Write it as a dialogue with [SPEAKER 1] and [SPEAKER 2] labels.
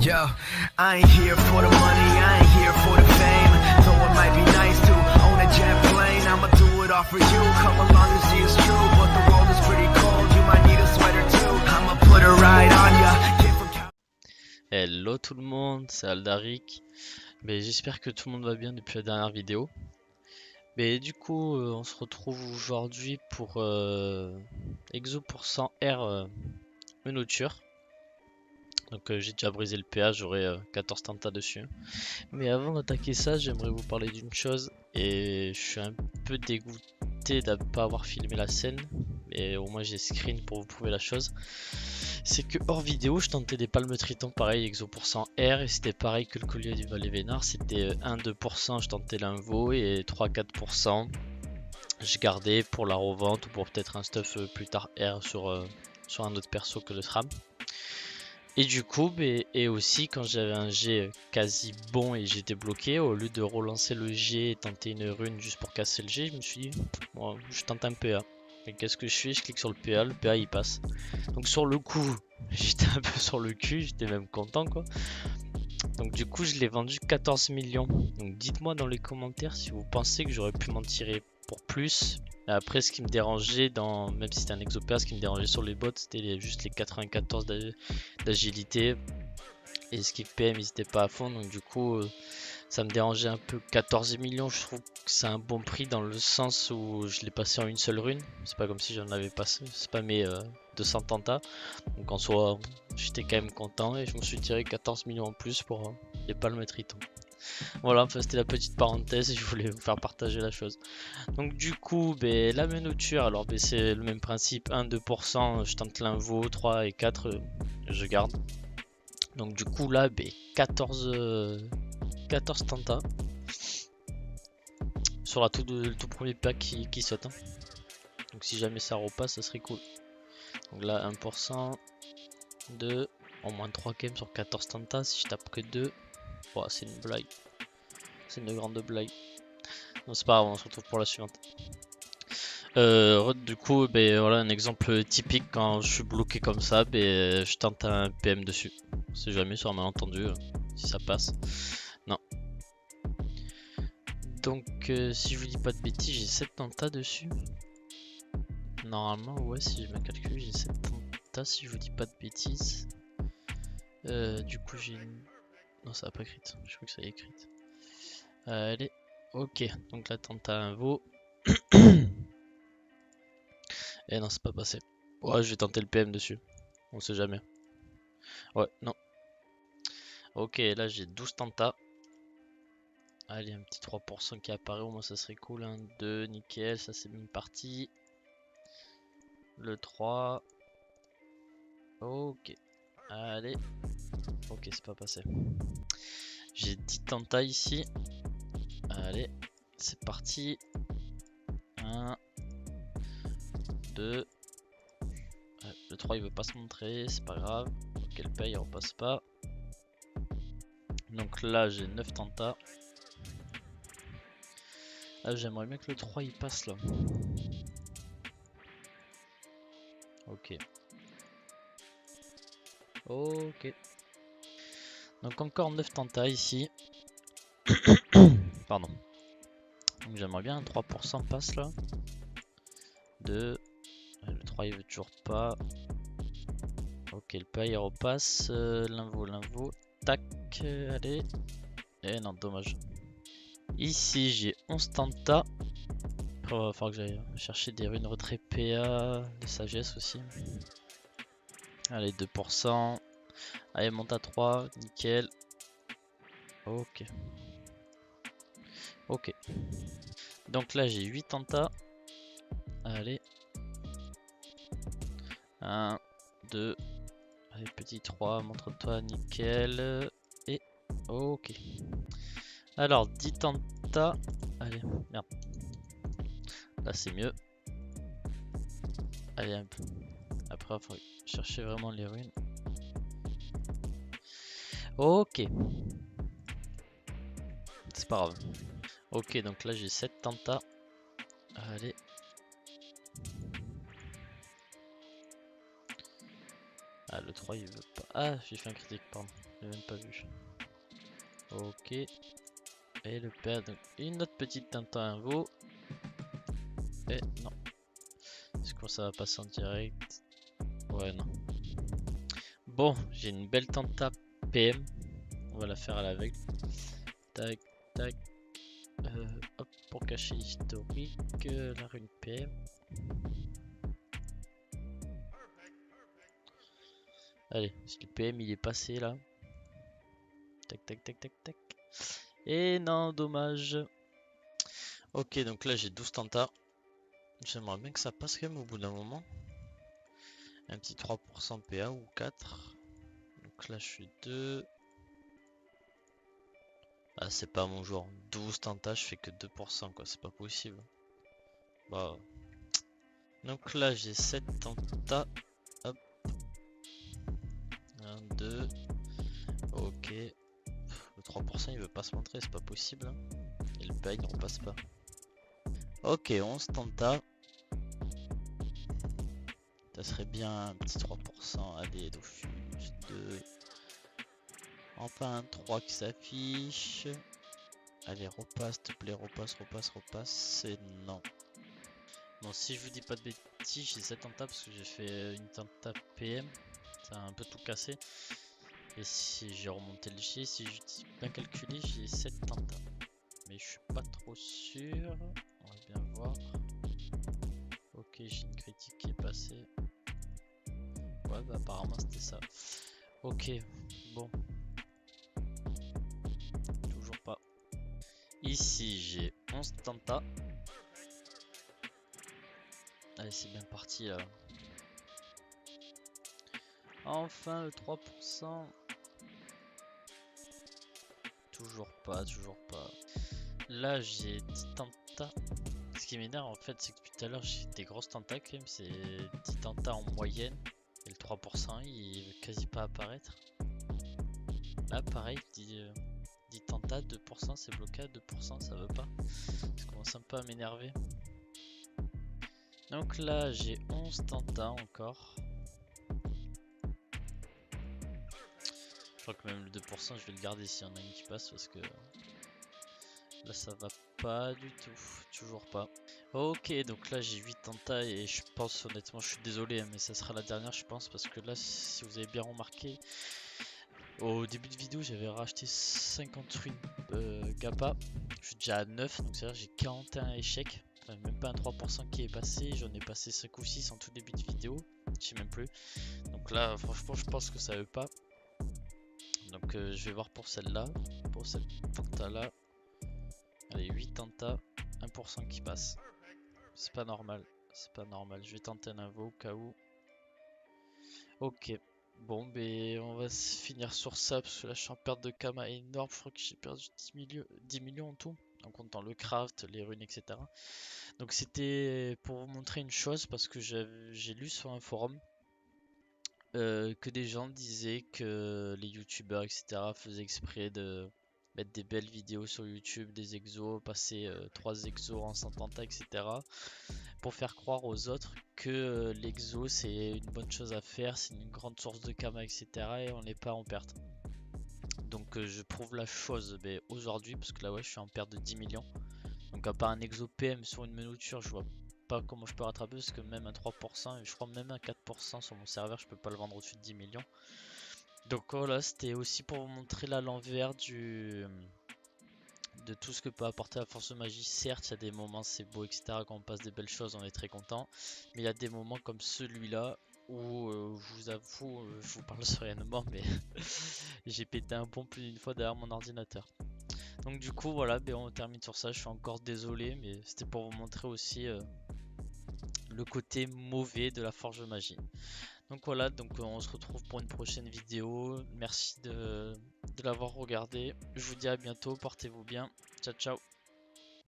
[SPEAKER 1] Yo, I ain't here for the money, I ain't here for the fame. Though it might be nice to own a jet plane, I'ma do it all for you. Come along and see it's true, but the world is pretty cold. You might need a sweater too. I'ma put a ride on ya. Kid from
[SPEAKER 2] Hello tout le monde, c'est Aldaric. J'espère que tout le monde va bien depuis la dernière vidéo. Du coup, on se retrouve aujourd'hui pour Exo pour 100R Menouture. Donc j'ai déjà brisé le PA, j'aurai 14 tentas dessus. Mais avant d'attaquer ça, j'aimerais vous parler d'une chose. Et je suis un peu dégoûté de ne pas avoir filmé la scène. Mais au moins j'ai screen pour vous prouver la chose. C'est que hors vidéo, je tentais des palmes triton pareil, exo pour 100R. Et c'était pareil que le collier du Valet Vénard. C'était 1-2%, je tentais l'invo. Et 3-4%, je gardais pour la revente ou pour peut-être un stuff plus tard R sur un autre perso que le SRAM. Et du coup, et aussi quand j'avais un G quasi bon et j'étais bloqué, au lieu de relancer le G et tenter une rune juste pour casser le G, je me suis dit, bon, je tente un PA. Et qu'est-ce que je fais? Je clique sur le PA il passe. Donc sur le coup, j'étais un peu sur le cul, j'étais même content quoi. Donc du coup, je l'ai vendu 14 millions. Donc dites-moi dans les commentaires si vous pensez que j'aurais pu m'en tirer pour plus. Après, ce qui me dérangeait, même si c'était un exopéa, ce qui me dérangeait sur les bots, c'était juste les 94 d'agilité. Et ce qui PM, ils étaient pas à fond. Donc du coup, ça me dérangeait un peu. 14 millions, je trouve que c'est un bon prix dans le sens où je l'ai passé en une seule rune. C'est pas comme si j'en avais passé, c'est pas mes 200 tentas. Donc en soi, j'étais quand même content et je me suis tiré 14 millions en plus pour les palmes triton. Voilà, enfin, c'était la petite parenthèse et je voulais vous faire partager la chose. Donc du coup, la menouture, alors c'est le même principe, 1-2%, je tente l'invo, 3 et 4, je garde. Donc du coup là, 14 tentas sur le tout premier pack qui saute. Hein. Donc si jamais ça repasse, ça serait cool. Donc là, 1%, 2, au moins 3 games sur 14 tentas, si je tape que 2, oh, c'est une blague. C'est une grande blague. Non, c'est pas grave, on se retrouve pour la suivante. Du coup, voilà un exemple typique quand je suis bloqué comme ça, je tente un PM dessus. On sait jamais sur un malentendu si ça passe. Non. Donc, si je vous dis pas de bêtises, j'ai 7 tentas dessus. Normalement, ouais, si je me calcule, j'ai 7 tentas si je vous dis pas de bêtises. Du coup, j'ai une. Non, ça a pas écrit. Je crois que ça a écrit. Allez, ok. Donc la tenta invo. Et non, c'est pas passé. Ouais, je vais tenter le PM dessus. On sait jamais. Ouais, non. Ok, là j'ai 12 tentas. Allez, un petit 3% qui apparaît, au moins ça serait cool. 1, 2, nickel, ça c'est bien parti. Le 3. Ok. Allez. Ok, c'est pas passé. J'ai 10 tentas ici. Allez, c'est parti. 1, 2. Le 3 il veut pas se montrer, c'est pas grave. Ok, le paye, il repasse pas. Donc là j'ai 9 tentas. Ah, j'aimerais bien que le 3 il passe là. Ok. Ok. Donc encore 9 tentas ici. Pardon. Donc j'aimerais bien un 3% passe là. 2. Le 3 il veut toujours pas. Ok, le paye il repasse. L'invo. Tac. Allez. Et non, dommage. Ici j'ai 11 tentas. Après, il va falloir que j'aille chercher des runes retrait PA, de sagesse aussi. Allez, 2%. Allez, monte à 3, nickel. Ok. Ok. Donc là j'ai 8 tentas. Allez. 1, 2. Allez, petit 3, montre-toi, nickel. Et ok. Alors, 10 tentas. Allez, merde. Là c'est mieux. Allez, un peu. Après, il faut chercher vraiment les runes. Ok. C'est pas grave. Ok, donc là j'ai 7 tentas. Allez. Ah, le 3 il veut pas. Ah, j'ai fait un critique, pardon, j'ai même pas vu. Ok. Et le père, donc une autre petite Tintin invo. Et non. Est-ce que ça va passer en direct? Ouais, non. Bon, j'ai une belle Tenta PM. On va la faire à l'aveugle. Tac, tac. Hop, pour cacher l'historique, la rune PM. Allez, si le PM il est passé là. Tac, tac, tac, tac, tac. Et non, dommage. Ok, donc là j'ai 12 tentas. J'aimerais bien que ça passe quand même au bout d'un moment. Un petit 3% PA ou 4. Donc là je suis 2. Ah, c'est pas mon genre. 12 tentas, je fais que 2% quoi, c'est pas possible. Bah. Donc là j'ai 7 tentas. Hop. 1, 2. Ok. Le 3% il veut pas se montrer, c'est pas possible. Hein. Et le PA il ne repasse pas. Ok, 11 tentas. Ça serait bien un petit 3%. Allez, Dofus 2. Enfin un 3 qui s'affiche. Allez, repasse, s'il te plaît, repasse, repasse, repasse. C'est non. Bon, si je vous dis pas de bêtises, j'ai 7 tentas parce que j'ai fait une tenta PM. Ça a un peu tout cassé. Et si j'ai remonté le G, si je dis bien calculé, j'ai 7 tentas. Mais je suis pas trop sûr. On va bien voir. Ok, j'ai une critique qui est passée. Ouais, bah apparemment c'était ça. Ok, bon. Toujours pas. Ici, j'ai 11 tentas. Allez, c'est bien parti là. Enfin, le 3%. Toujours pas, toujours pas. Là, j'ai 10 tentas. Ce qui m'énerve en fait, c'est que depuis tout à l'heure, j'ai des grosses tentas quand même. C'est 10 tentas en moyenne. Et le 3%, il veut quasi pas apparaître. Là, pareil, 10 tentas, 2%, c'est bloqué à 2%, ça veut pas. Ça commence un peu à m'énerver. Donc là, j'ai 11 tentas encore. Je crois que même le 2%, je vais le garder s'il y en a une qui passe parce que là, ça va pas du tout. Toujours pas. Ok, donc là, j'ai 8 tentas et je pense, honnêtement, je suis désolé, hein, mais ça sera la dernière, je pense, parce que là, si vous avez bien remarqué, au début de vidéo, j'avais racheté 50 runes GAPA. Je suis déjà à 9, donc c'est-à-dire j'ai 41 échecs. Enfin, même pas un 3% qui est passé. J'en ai passé 5 ou 6 en tout début de vidéo. Je sais même plus. Donc là, franchement, je pense que ça veut pas. Donc je vais voir pour celle-là. Pour cette tenta-là. Allez, 8 tentas, 1% qui passe. C'est pas normal. C'est pas normal. Je vais tenter un invo au cas où. Ok. Bon, ben on va se finir sur ça parce que là je suis en perte de kama énorme. Je crois que j'ai perdu 10 millions en tout, en comptant le craft, les runes, etc. Donc c'était pour vous montrer une chose parce que j'ai lu sur un forum que des gens disaient que les youtubeurs, etc. faisaient exprès de mettre des belles vidéos sur YouTube, des exos, passer 3 exos en 100 tentas, etc. pour faire croire aux autres que l'exo c'est une bonne chose à faire, c'est une grande source de kama, etc. et on n'est pas en perte. Donc je prouve la chose aujourd'hui parce que là ouais je suis en perte de 10 millions. Donc à part un exo PM sur une menoture, je vois pas comment je peux rattraper parce que même un 3% et je crois même un 4% sur mon serveur je peux pas le vendre au-dessus de 10 millions. Donc voilà, c'était aussi pour vous montrer là l'envers de tout ce que peut apporter la force de magie. Certes, il y a des moments c'est beau, etc. Quand on passe des belles choses, on est très content. Mais il y a des moments comme celui-là où je vous avoue, je vous parle sereinement, mais j'ai pété un pont plus d'une fois derrière mon ordinateur. Donc du coup, voilà, on termine sur ça. Je suis encore désolé, mais c'était pour vous montrer aussi le côté mauvais de la forge de magie. Donc voilà, donc on se retrouve pour une prochaine vidéo. Merci de l'avoir regardé. Je vous dis à bientôt, portez-vous bien. Ciao ciao.